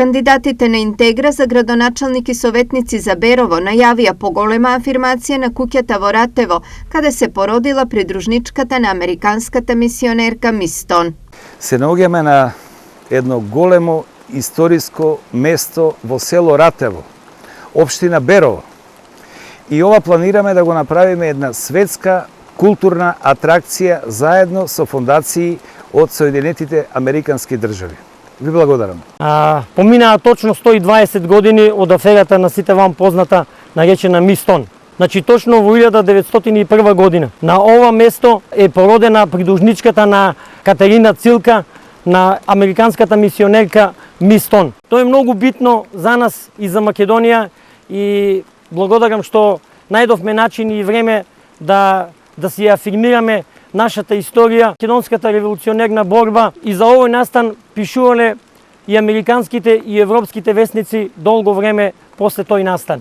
Кандидатите на Интегра за градоначалник и советници за Берово најавија поголема афирмација на куќата во Ратево, каде се породила придружничката на американската мисионерка Мистон. Се наоѓаме на едно големо историско место во село Ратево, општина Берово. И ова планираме да го направиме една светска културна атракција заедно со фондации од Соединетите Американски држави. Ви благодарам. Поминаа точно 120 години од аферата на сите вам позната наречена Мистон. Значи точно во 1901 година на ова место е породена придружничката на Катерина Цилка, на американската мисионерка Мистон. Тоа е многу битно за нас и за Македонија и благодарам што најдовме начин и време да си афирмираме нашата историја, македонската револуционерна борба, и за овој настан пишувале и американските и европските весници долго време после тој настан.